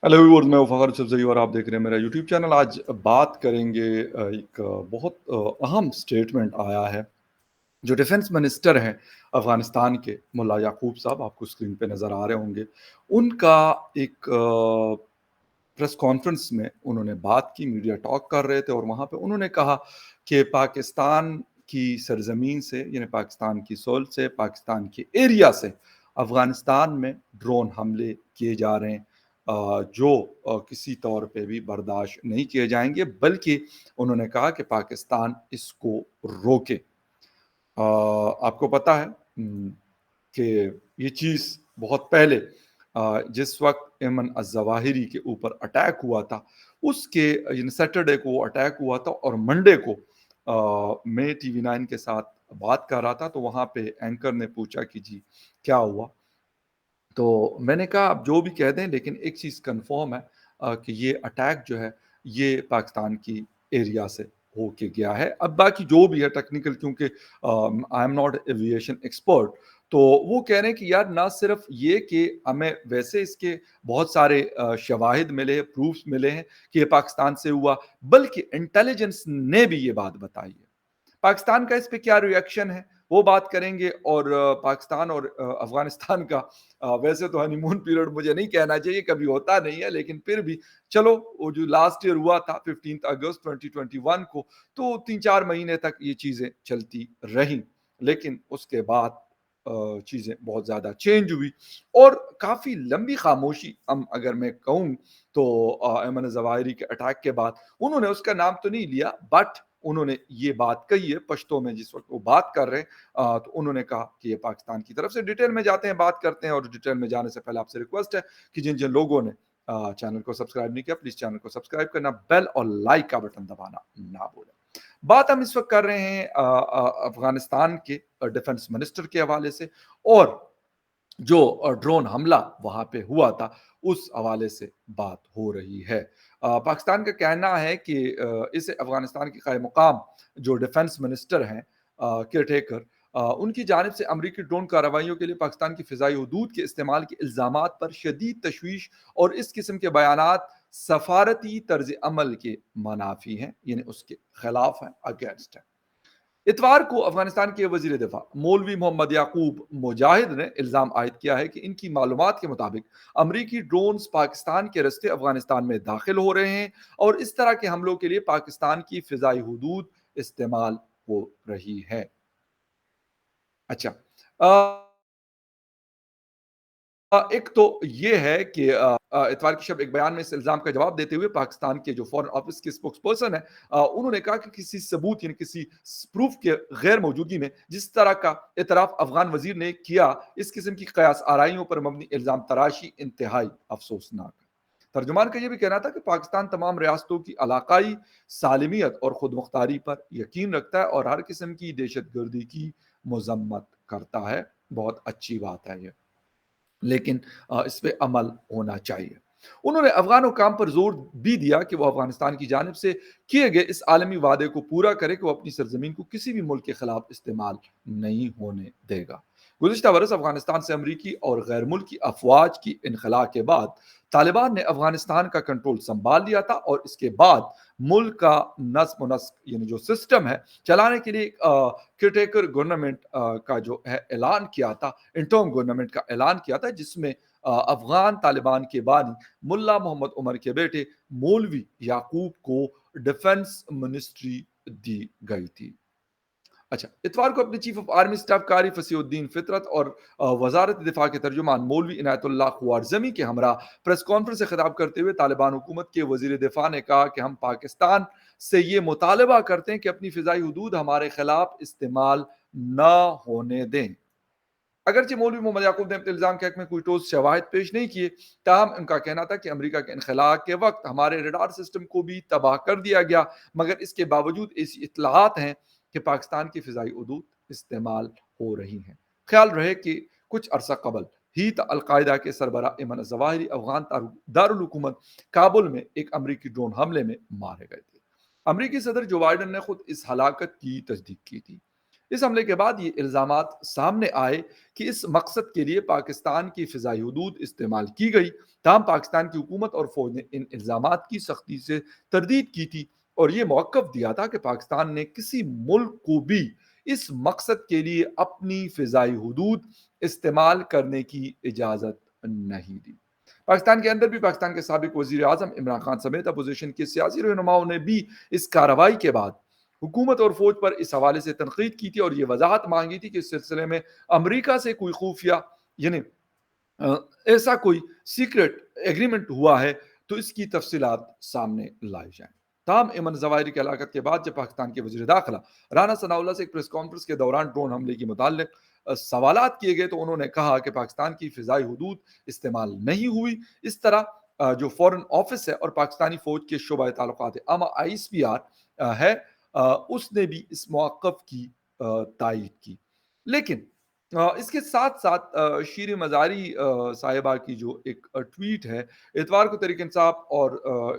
Hello viewers, मैं फ़खर सब्ज़ई और आप देख रहे हैं मेरा यूट्यूब चैनल। आज बात करेंगे एक बहुत अहम स्टेटमेंट आया है जो डिफेंस मिनिस्टर हैं अफ़गानिस्तान के, मुल्ला याकूब साहब, आपको स्क्रीन पे नज़र आ रहे होंगे। उनका एक प्रेस कॉन्फ्रेंस में उन्होंने बात की, मीडिया टॉक कर रहे थे और वहाँ पे उन्होंने कहा कि पाकिस्तान की सरज़मीन से, यानी पाकिस्तान की सोल से, पाकिस्तान के एरिया से अफ़गानिस्तान में ड्रोन हमले किए जा रहे हैं, जो किसी तौर पे भी बर्दाश्त नहीं किए जाएँगे, बल्कि उन्होंने कहा कि पाकिस्तान इसको रोके। आपको पता है कि ये चीज़ बहुत पहले जिस वक़्त ऐमन अज़्ज़वाहिरी के ऊपर अटैक हुआ था, उसके यानी सैटरडे को वो अटैक हुआ था और मंडे को मैं टीवी 9 के साथ बात कर रहा था, तो वहाँ पे एंकर ने पूछा कि जी, क्या हुआ? तो मैंने कहा आप जो भी कह दें, लेकिन एक चीज़ कन्फर्म है कि ये अटैक जो है ये पाकिस्तान की एरिया से होके गया है। अब बाकी जो भी है टेक्निकल, क्योंकि I am not aviation expert, तो वो कह रहे हैं कि यार ना सिर्फ ये कि हमें वैसे इसके बहुत सारे शवाहिद मिले, प्रूफ्स मिले हैं कि ये पाकिस्तान से हुआ, बल्कि इंटेलिजेंस ने भी ये बात बताई है। पाकिस्तान का इस पे क्या रिएक्शन है, वो बात करेंगे। और पाकिस्तान और अफ़गानिस्तान का वैसे तो हनीमून पीरियड मुझे नहीं कहना चाहिए, कभी होता नहीं है, लेकिन फिर भी चलो, वो जो लास्ट ईयर हुआ था 15 अगस्त 2021 को, तो 3-4 महीने तक ये चीज़ें चलती रहीं। लेकिन उसके बाद चीज़ें बहुत ज़्यादा चेंज हुई और काफ़ी लंबी खामोशी, अगर मैं कहूँ तो ऐमन ज़वाहिरी के अटैक के बाद उन्होंने उसका नाम तो नहीं लिया, बट उन्होंने ये बात कही है पश्तो में जिस वक़्त वो बात कर रहे हैं। तो उन्होंने कहा कि ये पाकिस्तान की तरफ से, डिटेल में जाते हैं, बात करते हैं। और डिटेल में जाने से पहले आपसे रिक्वेस्ट है कि जिन-जिन लोगों ने चैनल को सब्सक्राइब नहीं किया, प्लीज़ चैनल को सब्सक्राइब करना, बेल और लाइक का बटन दबाना ना भूलें। बात हम इस वक़्त कर रहे हैं अफ़गानिस्तान के डिफेंस मिनिस्टर के हवाले से, और जो ड्रोन हमला वहाँ पे हुआ था, उस हवाले से बात हो रही है। पाकिस्तान का कहना है कि इसे अफ़गानिस्तान के क़ायम-मुक़ाम जो डिफेंस मिनिस्टर हैं, केयरटेकर, उनकी जानिब से अमरीकी ड्रोन कार्रवाइयों के लिए पाकिस्तान की फ़िज़ाई हदूद के इस्तेमाल के इल्ज़ामात पर शदीद तशवीश और इस किस्म के बयानात सफ़ारती तर्ज़ अमल के मनाफ़ी हैं, यानी उसके खिलाफ हैं, अगेंस्ट हैं। इतवार को अफगानिस्तान के वजीर दिफा मौलवी मोहम्मद याकूब मुजाहिद ने इल्ज़ाम आयद किया है कि इनकी मालूमात के मुताबिक अमरीकी ड्रोन्स पाकिस्तान के रस्ते अफगानिस्तान में दाखिल हो रहे हैं और इस तरह के हमलों के लिए पाकिस्तान की फ़िज़ाई हदूद इस्तेमाल हो रही है। अच्छा, एक तो ये है कि इतवार की शब एक बयान में इस इल्ज़ाम का जवाब देते हुए पाकिस्तान के जो फ़ॉरेन ऑफिस के स्पोक्स पर्सन है, उन्होंने कहा कि किसी सबूत यानी किसी प्रूफ के गैर मौजूदगी में जिस तरह का एतराफ़ अफ़गान वज़ीर ने किया, इस किस्म की क़यास आराइयों पर मबनी इल्ज़ाम तराशी इंतहाई अफ़सोसनाक है। तर्जुमान का ये भी कहना था कि पाकिस्तान तमाम रियासतों की इलाकाई सालमियत और खुद मुख्तारी पर यकीन रखता है और हर किस्म की दहशत गर्दी की मज़म्मत करता है। बहुत अच्छी बात है ये, लेकिन इस पे अमल होना चाहिए। उन्होंने अफ़गान हुकाम पर ज़ोर भी दिया कि वो अफ़गानिस्तान की जानिब से किए गए इस आलमी वादे को पूरा करे कि वो अपनी सरज़मीन को किसी भी मुल्क के खिलाफ इस्तेमाल नहीं होने देगा। गुज़िश्ता बरस अफ़गानिस्तान से अमरीकी और गैर मुल्की अफ़वाज की इनख़ला के बाद तालिबान ने अफ़गानिस्तान का कंट्रोल सँभाल लिया था और इसके बाद मुल्क का नज़्म व नस्क यानी जो सिस्टम है चलाने के लिए केयरटेकर गवर्नमेंट का जो है ऐलान किया था, इंटर्म गवर्नमेंट का ऐलान किया था, जिसमें अफ़गान तालिबान के बानी मुल्ला मोहम्मद उमर के बेटे मौलवी याकूब को डिफेंस मिनिस्ट्री दी गई थी। अच्छा, इतवार को अपने चीफ ऑफ आर्मी स्टाफ कारी फसीउद्दीन फितरत और वजारत दिफा के तर्जुमान मौलवी इनायतुल्लाह खुआरजमी के हमरा प्रेस कॉन्फ्रेंस से खिताब करते हुए तालिबान हुकूमत के वजीर दिफा ने कहा कि हम पाकिस्तान से ये मुतालबा करते हैं कि अपनी फ़िज़ाई हदूद हमारे खिलाफ इस्तेमाल न होने दें। अगरचे मौलवी मोहम्मद याकूब ने अपने इल्ज़ाम के हक में कोई ठोस शवाहिद पेश नहीं किए, ताहम उनका कहना था कि अमेरिका के इनखला के वक्त हमारे रडार सिस्टम को भी तबाह कर दिया गया, मगर इसके बावजूद ऐसी इत्तलाहात हैं कि पाकिस्तान की फ़िज़ाई हदूद इस्तेमाल हो रही हैं। ख्याल रहे कि कुछ अरसा कबल ही अलकायदा के सरबराह ऐमन ज़वाहिरी अफ़गान दारुल हुकूमत काबुल में एक अमरीकी ड्रोन हमले में मारे गए थे। अमरीकी सदर जो बाइडन ने खुद इस हलाकत की तस्दीक की थी। اس حملے کے بعد یہ الزامات سامنے آئے کہ اس مقصد کے لیے پاکستان کی فضائی حدود استعمال کی گئی، تاہم پاکستان کی حکومت اور فوج نے ان الزامات کی سختی سے تردید کی تھی اور یہ موقف دیا تھا کہ پاکستان نے کسی ملک کو بھی اس مقصد کے لیے اپنی فضائی حدود استعمال کرنے کی اجازت نہیں دی۔ پاکستان کے اندر بھی پاکستان کے سابق وزیر اعظم عمران خان سمیت اپوزیشن کے سیاسی رہنماؤں نے بھی اس کارروائی کے بعد حکومت اور فوج پر اس حوالے سے تنقید کی تھی اور یہ وضاحت مانگی تھی کہ اس سلسلے میں امریکہ سے کوئی خفیہ یعنی ایسا کوئی سیکرٹ ایگریمنٹ ہوا ہے تو اس کی تفصیلات سامنے لائی جائیں۔ تاہم ایمن ظواہری کی ہلاکت کے بعد جب پاکستان کے وزیر داخلہ رانا ثناء اللہ سے ایک پریس کانفرنس کے دوران ڈرون حملے کے متعلق سوالات کیے گئے تو انہوں نے کہا کہ پاکستان کی فضائی حدود استعمال نہیں ہوئی۔ اس طرح جو فورن آفس ہے اور پاکستانی فوج کے شعبہ تعلقات عامہ ISPR ہے اس نے بھی اس موقف کی تائید کی۔ لیکن اس کے ساتھ ساتھ شیر مزاری صاحبہ کی جو ایک ٹویٹ ہے، اتوار کو تحریک انصاف اور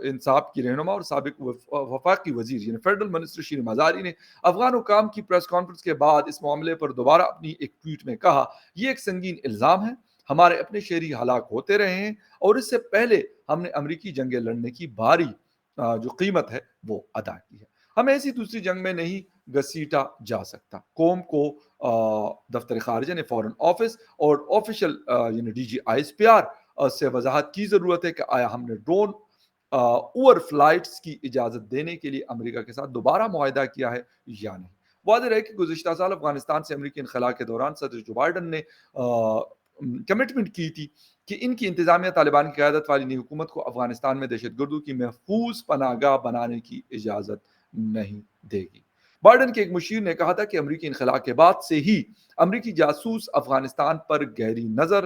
انصاف کی رہنما اور سابق وفاقی وزیر یعنی فیڈرل منسٹر شیر مزاری نے افغان حکام کی پریس کانفرنس کے بعد اس معاملے پر دوبارہ اپنی ایک ٹویٹ میں کہا، یہ ایک سنگین الزام ہے، ہمارے اپنے شہری ہلاک ہوتے رہے ہیں اور اس سے پہلے ہم نے امریکی جنگیں لڑنے کی بھاری جو قیمت ہے وہ ادا کی ہے، ہمیں ایسی دوسری جنگ میں نہیں گھسیٹا جا سکتا۔ قوم کو دفتر خارجہ نے فورن آفس اور آفیشل یعنی DG ISPR سے وضاحت کی ضرورت ہے کہ آیا ہم نے ڈرون اوور فلائٹس کی اجازت دینے کے لیے امریکہ کے ساتھ دوبارہ معاہدہ کیا ہے یا نہیں۔ واضح ہے کہ گزشتہ سال افغانستان سے امریکی انخلا کے دوران صدر جو بائیڈن نے کمٹمنٹ کی تھی کہ ان کی انتظامیہ طالبان کی قیادت والی نئی حکومت کو افغانستان میں دہشت گردوں کی محفوظ پناہ گاہ بنانے کی اجازت نہیں دے گی۔ بائیڈن کے ایک مشیر نے کہا تھا کہ امریکی انخلا کے بعد سے ہی امریکی جاسوس افغانستان پر گہری نظر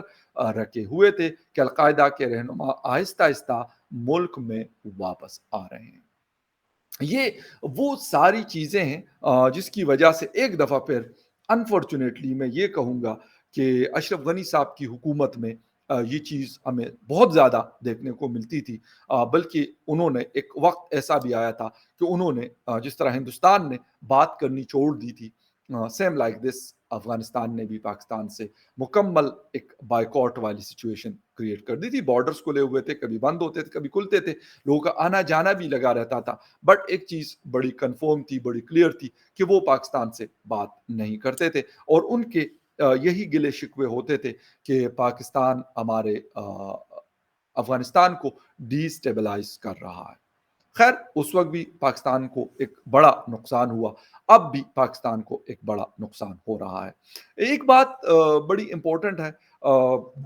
رکھے ہوئے تھے کہ القاعدہ کے رہنما آہستہ آہستہ ملک میں واپس آ رہے ہیں۔ یہ وہ ساری چیزیں ہیں جس کی وجہ سے ایک دفعہ پھر انفارچونیٹلی میں یہ کہوں گا کہ اشرف غنی صاحب کی حکومت میں یہ چیز ہمیں بہت زیادہ دیکھنے کو ملتی تھی، بلکہ انہوں نے ایک وقت ایسا بھی آیا تھا کہ انہوں نے جس طرح ہندوستان نے بات کرنی چھوڑ دی تھی، سیم لائک دس افغانستان نے بھی پاکستان سے مکمل ایک بائیکاٹ والی سچویشن کریٹ کر دی تھی۔ بارڈرز کھلے ہوئے تھے، کبھی بند ہوتے تھے کبھی کھلتے تھے، لوگوں کا آنا جانا بھی لگا رہتا تھا، بٹ ایک چیز بڑی کنفرم تھی، بڑی کلیئر تھی کہ وہ پاکستان سے بات نہیں کرتے تھے اور ان کے یہی گلے شکوے ہوتے تھے کہ پاکستان ہمارے افغانستان کو ڈی سٹیبلائز کر رہا ہے۔ خیر اس وقت بھی پاکستان کو ایک بڑا نقصان ہوا، اب بھی پاکستان کو ایک بڑا نقصان ہو رہا ہے۔ ایک بات بڑی امپورٹنٹ ہے،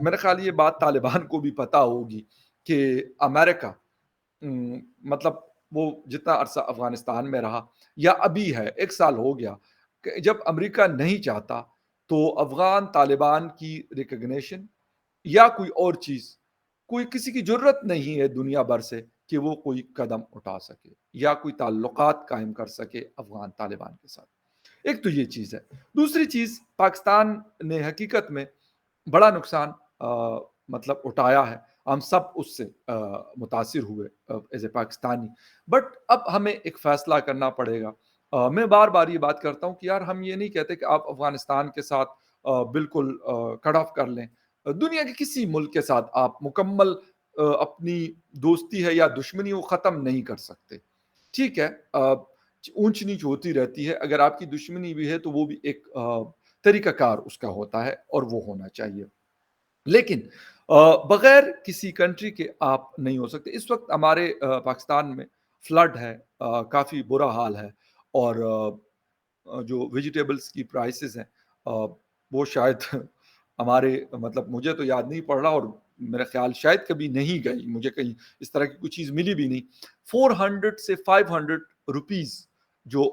میرا خیال یہ بات طالبان کو بھی پتا ہوگی کہ امریکہ مطلب وہ جتنا عرصہ افغانستان میں رہا یا ابھی ہے 1 سال ہو گیا، کہ جب امریکہ نہیں چاہتا تو افغان طالبان کی ریکگنیشن یا کوئی اور چیز کوئی کسی کی جرت نہیں ہے دنیا بھر سے کہ وہ کوئی قدم اٹھا سکے یا کوئی تعلقات قائم کر سکے افغان طالبان کے ساتھ۔ ایک تو یہ چیز ہے۔ دوسری چیز، پاکستان نے حقیقت میں بڑا نقصان مطلب اٹھایا ہے، ہم سب اس سے متاثر ہوئے ایز اے پاکستانی، بٹ اب ہمیں ایک فیصلہ کرنا پڑے گا۔ میں بار بار یہ بات کرتا ہوں کہ یار ہم یہ نہیں کہتے کہ آپ افغانستان کے ساتھ بالکل کٹ آف کر لیں، دنیا کے کسی ملک کے ساتھ آپ مکمل اپنی دوستی ہے یا دشمنی وہ ختم نہیں کر سکتے، ٹھیک ہے، اونچ نیچ ہوتی رہتی ہے، اگر آپ کی دشمنی بھی ہے تو وہ بھی ایک طریقہ کار اس کا ہوتا ہے اور وہ ہونا چاہیے، لیکن بغیر کسی کنٹری کے آپ نہیں ہو سکتے۔ اس وقت ہمارے پاکستان میں فلڈ ہے، کافی برا حال ہے، اور جو ویجیٹیبلز کی پرائسز ہیں وہ شاید ہمارے مطلب مجھے تو یاد نہیں پڑ رہا اور میرا خیال شاید کبھی نہیں گئی، مجھے کہیں اس طرح کی کوئی چیز ملی بھی نہیں۔ 400 سے 500 روپیز جو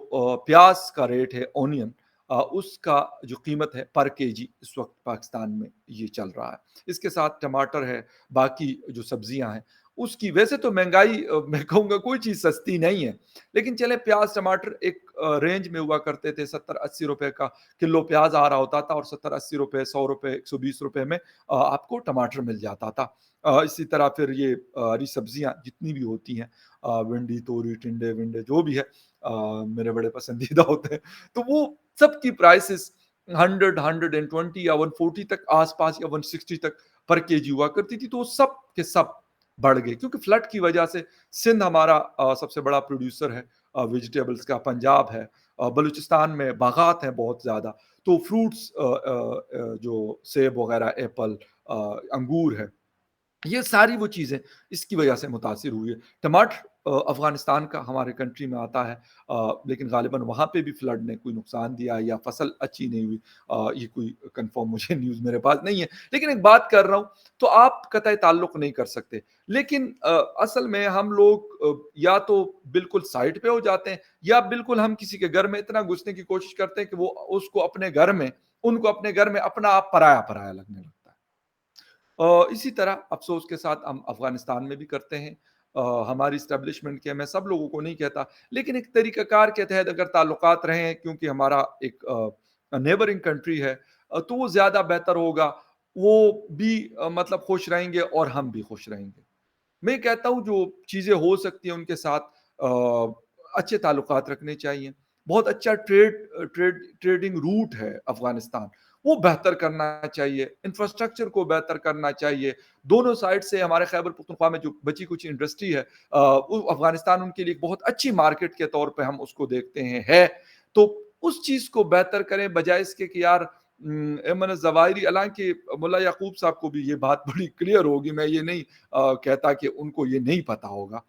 پیاز کا ریٹ ہے، اونین، اس کا جو قیمت ہے پر KG اس وقت پاکستان میں یہ چل رہا ہے۔ اس کے ساتھ ٹماٹر ہے، باقی جو سبزیاں ہیں اس کی، ویسے تو مہنگائی میں کہوں گا کوئی چیز سستی نہیں ہے، لیکن چلیں پیاز ٹماٹر ایک رینج میں ہوا کرتے تھے، 70-80 روپے کا کلو پیاز آ رہا ہوتا تھا اور 70-80 روپے، 100 روپے، 120 روپے میں آپ کو ٹماٹر مل جاتا تھا۔ اسی طرح پھر یہ ہری سبزیاں جتنی بھی ہوتی ہیں، بھنڈی، توری، ٹنڈے ونڈے جو بھی ہے میرے بڑے پسندیدہ ہوتے ہیں، تو وہ सब की प्राइसेस 100, 120 या 140 तक आसपास या 160 तक पर केजी हुआ करती थी, तो वो सब के सब बढ़ गए क्योंकि फ्लड की वजह से। सिंध हमारा सबसे बड़ा प्रोड्यूसर है वेजिटेबल्स का, पंजाब है, बलूचिस्तान में बागात हैं बहुत ज़्यादा, तो फ्रूट्स जो सेब वगैरह, एप्पल, अंगूर है, ये सारी वो चीज़ें इसकी वजह से मुतासिर हुई है। टमाटर अफ़गानिस्तान का हमारे कंट्री में आता है, लेकिन ग़ालिबन वहाँ पे भी फ्लड ने कोई नुकसान दिया या फसल अच्छी नहीं हुई, ये कोई कन्फर्म मुझे न्यूज़ मेरे पास नहीं है। लेकिन एक बात कर रहा हूँ, तो आप कतई ताल्लुक़ नहीं कर सकते। लेकिन असल में हम लोग या तो बिल्कुल साइड पे हो जाते हैं या बिल्कुल हम किसी के घर में इतना घुसने की कोशिश करते हैं कि वो उसको अपने घर में उनको अपने घर में अपना आप पराया-पराया लगने लगता है। इसी तरह अफ़सोस के साथ हम अफ़गानिस्तान में भी करते हैं। हमारी एस्टेब्लिशमेंट के, मैं सब लोगों को नहीं कहता, लेकिन एक तरीक़ाकार के तहत अगर ताल्लुकात रहे हैं, क्योंकि हमारा एक नेबरिंग कंट्री है, तो वो ज़्यादा बेहतर होगा। वो भी मतलब खुश रहेंगे और हम भी खुश रहेंगे। मैं कहता हूँ जो चीज़ें हो सकती हैं उनके साथ अच्छे ताल्लुकात रखने चाहिए। बहुत अच्छा ट्रेडिंग रूट है अफ़गानिस्तान, वो बेहतर करना चाहिए, इंफ्रास्ट्रक्चर को बेहतर करना चाहिए। दोनों साइड से हमारे खैबर पख्तूनख्वा में जो बची कुछ इंडस्ट्री है, वो अफ़गानिस्तान उनके लिए एक बहुत अच्छी मार्केट के तौर पे हम उसको देखते हैं, है। तो उस चीज़ को बेहतर करें बजाए इसके कि यार अमन ज़वाहिरी, हालाँकि मुल्ला याकूब साहब को भी ये बात बड़ी क्लियर होगी, मैं ये नहीं कहता कि उनको ये नहीं पता होगा।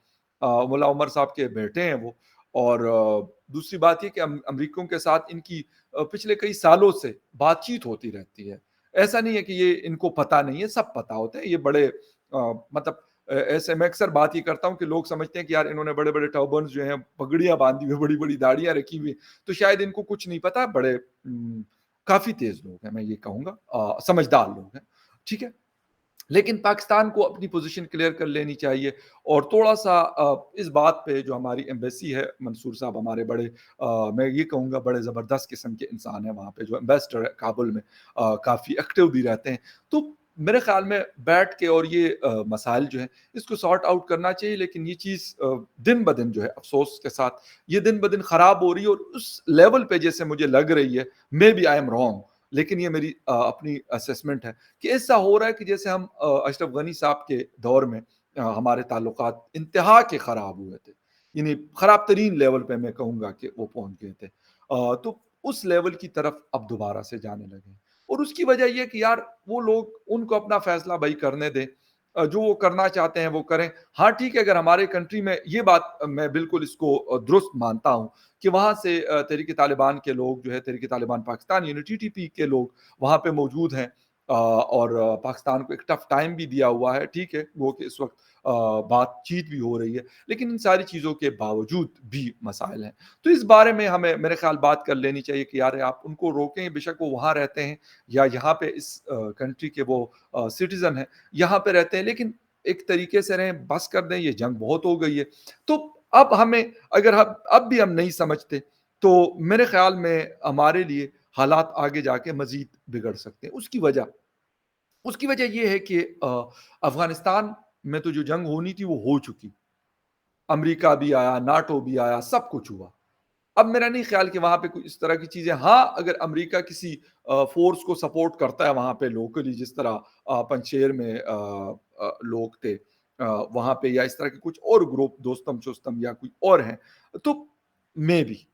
मुल्ला उमर साहब के बेटे हैं वो, और दूसरी बात ये कि अमरीकियों के साथ इनकी पिछले कई सालों से बातचीत होती रहती है। ऐसा नहीं है कि ये इनको पता नहीं है, सब पता होते हैं। ये बड़े मतलब ऐसे मैं अक्सर बात ये करता हूँ कि लोग समझते हैं कि यार इन्होंने बड़े-बड़े टर्बन्स जो हैं, पगड़ियाँ बाँधी हुई, बड़ी-बड़ी दाढ़ियाँ रखी हुई, तो शायद इनको कुछ नहीं पता। बड़े काफ़ी तेज़ लोग हैं, मैं ये कहूँगा, समझदार लोग हैं, ठीक है? लेकिन पाकिस्तान को अपनी पोजीशन क्लियर कर लेनी चाहिए और थोड़ा-सा इस बात पे जो हमारी एम्बेसी है, मंसूर साहब हमारे बड़े मैं ये कहूँगा बड़े ज़बरदस्त किस्म के इंसान हैं वहाँ पे, जो एम्बेसडर है काबुल में, काफ़ी एक्टिव भी रहते हैं। तो मेरे ख़्याल में बैठ के और ये मसाइल जो हैं, इसको सॉर्ट आउट करना चाहिए, लेकिन ये चीज़ दिन-ब-दिन जो है अफ़सोस के साथ ये दिन-ब-दिन ख़राब हो रही है और उस लेवल पे जैसे मुझे लग रही है, मेबी आई एम रॉन्ग, लेकिन ये मेरी अपनी असेसमेंट है कि ऐसा हो रहा है कि जैसे हम अशरफ गनी साहब के दौर में हमारे ताल्लुकात इंतहा के ख़राब हुए थे। यानी ख़राब तरीन लेवल पे मैं कहूँगा कि वो पहुँच गए थे। तो उस लेवल की तरफ अब दोबारा से जाने लगे हैं और उसकी वजह ये है कि यार वो लोग उनको अपना फ़ैसला भई करने दें। जो वो करना चाहते हैं वो करें। हाँ, ठीक है, अगर हमारे कंट्री में ये बात मैं बिल्कुल इसको दुरुस्त मानता हूँ कि वहाँ से तहरीक-ए-तालिबान के लोग जो है, तहरीक-ए-तालिबान पाकिस्तान यानी टीटीपी के लोग वहाँ पे मौजूद हैं, और पाकिस्तान को एक टफ टाइम भी दिया हुआ है, ठीक है, वो कि इस वक़्त बातचीत भी हो रही है, लेकिन इन सारी चीज़ों के बावजूद भी मसाइल हैं। तो इस बारे में हमें मेरे ख़्याल बात कर लेनी चाहिए कि यार आप उनको रोकें, बेशक वो वहाँ रहते हैं या यहाँ पे इस कंट्री के वो सिटिज़न हैं, यहाँ पे रहते हैं, लेकिन एक तरीके से रहें, बस कर दें, ये जंग बहुत हो गई है। तो अब हमें अगर हम अब भी हम नहीं समझते, तो मेरे ख़्याल में हमारे लिए हालात आगे जाके मज़ीद बिगड़ सकते हैं। उसकी वजह ये है कि अफ़गानिस्तान में तो जो जंग होनी थी वो हो चुकी। अमेरिका भी आया, नाटो भी आया, सब कुछ हुआ। अब मेरा नहीं ख़्याल कि वहाँ पे कोई इस तरह की चीज़ें, हाँ, अगर अमेरिका किसी फ़ोर्स को सपोर्ट करता है वहाँ पे लोकली, जिस तरह पंजशेर में लोग थे वहाँ पे, या इस तरह के कुछ और ग्रुप दोस्तम-शोस्तम या कोई और हैं, तो मेबी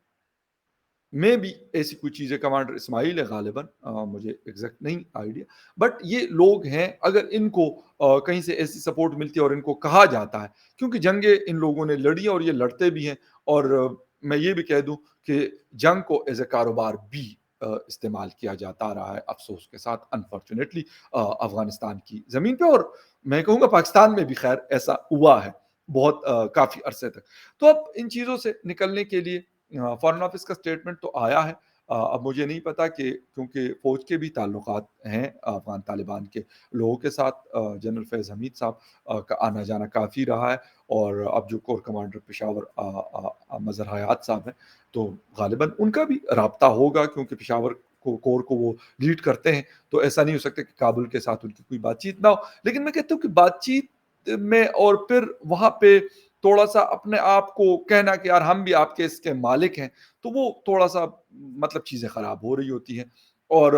मेबी ऐसी कुछ चीज़ें, कमांडर इस्माइल है ग़ालिबन, मुझे एग्ज़ैक्ट नहीं आइडिया, बट ये लोग हैं, अगर इनको कहीं से ऐसी सपोर्ट मिलती है और इनको कहा जाता है, क्योंकि जंगें इन लोगों ने लड़ी हैं और ये लड़ते भी हैं, और मैं ये भी कह दूँ कि जंग को एज़ अ कारोबार भी इस्तेमाल किया जाता रहा है, अफ़सोस के साथ, अनफॉर्च्यूनेटली अफ़गानिस्तान की ज़मीन पे, और मैं कहूँगा पाकिस्तान में भी ख़ैर ऐसा हुआ है बहुत काफ़ी अरसे तक। तो अब इन चीज़ों से निकलने के लिए फॉरेन ऑफिस का स्टेटमेंट तो आया है। अब मुझे नहीं पता कि क्योंकि फ़ौज के भी ताल्लुकात हैं अफ़गान तालिबान के लोगों के साथ, जनरल फैज़ हमीद साहब का आना-जाना काफ़ी रहा है, और अब जो कोर कमांडर पेशावर मज़हर हयात साहब हैं, तो ग़ालिबन उनका भी राब्ता होगा, क्योंकि पेशावर को कोर को वो लीड करते हैं, तो ऐसा नहीं हो सकता कि काबुल के साथ उनकी कोई बातचीत ना हो। लेकिन मैं कहता हूँ कि बातचीत में और फिर वहाँ पे تھوڑا-سا اپنے آپ کو کہنا کہ یار ہم بھی آپ کے اس کے مالک ہیں، تو وہ تھوڑا-سا مطلب چیزیں خراب ہو رہی ہوتی ہیں۔ اور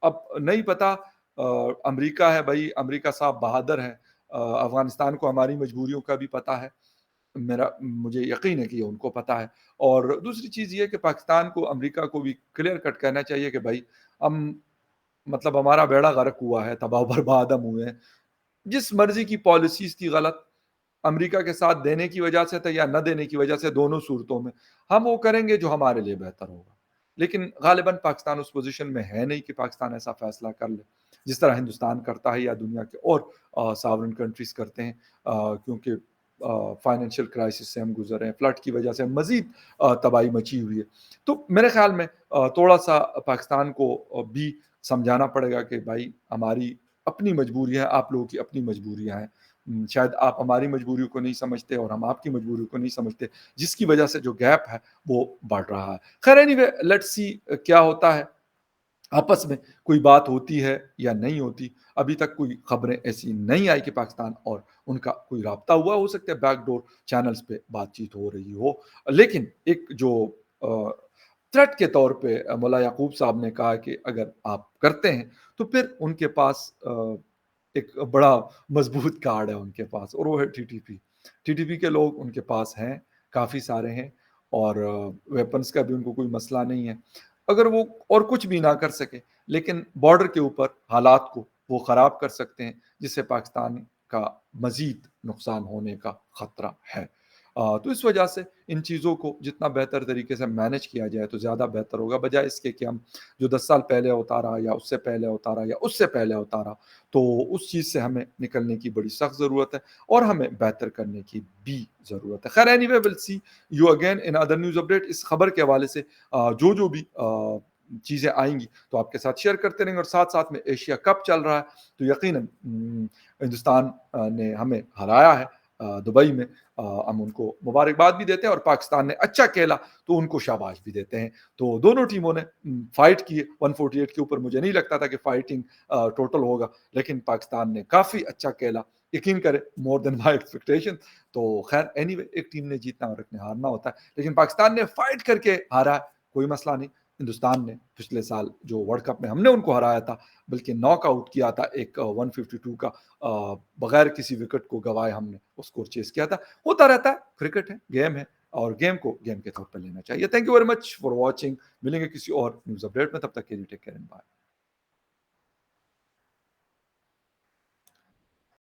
اب نہیں پتا، امریکہ ہے بھائی، امریکہ صاحب بہادر ہے، افغانستان کو ہماری مجبوریوں کا بھی پتہ ہے، مجھے یقین ہے کہ یہ ان کو پتہ ہے۔ اور دوسری چیز یہ کہ پاکستان کو، امریکہ کو بھی کلیئر کٹ کہنا چاہیے کہ بھائی ہم مطلب ہمارا بیڑا غرق ہوا ہے، تباہ و برباد ہم ہوئے ہیں۔ جس مرضی کی پالیسیز تھی غلط، امریکہ کے ساتھ دینے کی وجہ سے تھا یا نہ دینے کی وجہ سے، دونوں صورتوں میں ہم وہ کریں گے جو ہمارے لیے بہتر ہوگا۔ لیکن غالباً پاکستان اس پوزیشن میں ہے نہیں کہ پاکستان ایسا فیصلہ کر لے جس طرح ہندوستان کرتا ہے یا دنیا کے اور ساورن کنٹریز کرتے ہیں، کیونکہ فائنینشیل کرائسس سے ہم گزر رہے ہیں، فلڈ کی وجہ سے مزید تباہی مچی ہوئی ہے۔ تو میرے خیال میں تھوڑا سا پاکستان کو بھی سمجھانا پڑے گا کہ بھائی ہماری اپنی مجبوریاں ہیں، آپ لوگوں کی اپنی مجبوریاں ہیں۔ شاید آپ ہماری مجبوریوں کو نہیں سمجھتے اور ہم آپ کی مجبوریوں کو نہیں سمجھتے، جس کی وجہ سے جو گیپ ہے وہ بڑھ رہا ہے۔ خیر اینی وے، لیٹس سی کیا ہوتا ہے، آپس میں کوئی بات ہوتی ہے یا نہیں ہوتی۔ ابھی تک کوئی خبریں ایسی نہیں آئی کہ پاکستان اور ان کا کوئی رابطہ ہوا، ہو سکتا ہے بیک ڈور چینلز پہ بات چیت ہو رہی ہو۔ لیکن ایک جو تھریٹ کے طور پہ مولا یعقوب صاحب نے کہا کہ اگر آپ کرتے ہیں تو پھر ان کے پاس ایک بڑا مضبوط کارڈ ہے ان کے پاس، اور وہ ہے T T P. T T P کے لوگ ان کے پاس ہیں، کافی سارے ہیں، اور ویپنز کا بھی ان کو کوئی مسئلہ نہیں ہے۔ اگر وہ اور کچھ بھی نہ کر سکے لیکن بارڈر کے اوپر حالات کو وہ خراب کر سکتے ہیں، جس سے پاکستان کا مزید نقصان ہونے کا خطرہ ہے۔ تو اس وجہ سے ان چیزوں کو جتنا بہتر طریقے سے مینج کیا جائے تو زیادہ بہتر ہوگا، بجائے اس کے کہ ہم جو 10 سال پہلے ہوتا رہا یا اس سے پہلے ہوتا رہا یا اس سے پہلے ہوتا رہا، تو اس چیز سے ہمیں نکلنے کی بڑی سخت ضرورت ہے اور ہمیں بہتر کرنے کی بھی ضرورت ہے۔ خیر anyway, will see you again in other news update. اس خبر کے حوالے سے جو بھی چیزیں آئیں گی تو آپ کے ساتھ شیئر کرتے رہیں گے، اور ساتھ ساتھ میں ایشیا کپ چل رہا ہے تو یقیناً ہندوستان نے ہمیں ہرایا ہے دبئی میں، ہم ان کو مبارکباد بھی دیتے ہیں، اور پاکستان نے اچھا کھیلا تو ان کو شاباش بھی دیتے ہیں۔ تو دونوں ٹیموں نے فائٹ کی 148 کے اوپر، مجھے نہیں لگتا تھا کہ فائٹنگ ٹوٹل ہوگا، لیکن پاکستان نے کافی اچھا کھیلا، یقین کرے مور دین مائی ایکسپیکٹیشن۔ تو خیر اینی وے، ایک ٹیم نے جیتنا اور ایک نے ہارنا ہوتا ہے، لیکن پاکستان نے فائٹ کر کے ہارا، کوئی مسئلہ نہیں۔ ہندوستان نے پچھلے سال جو ورلڈ کپ میں ہم نے ان کو ہرایا تھا، بلکہ ناک آؤٹ کیا تھا ایک 152 کا، بغیر کسی وکٹ کو گوائے ہم نے وہ اسکور چیز کیا تھا۔ ہوتا رہتا ہے، کرکٹ ہے، گیم ہے، اور گیم کو گیم کے طور پر لینا چاہیے۔ Thank you very much for watching. ملیں گے کسی اور نیوز اپڈیٹ میں، تب تک کے لیے ٹیک کیئر اینڈ بائے۔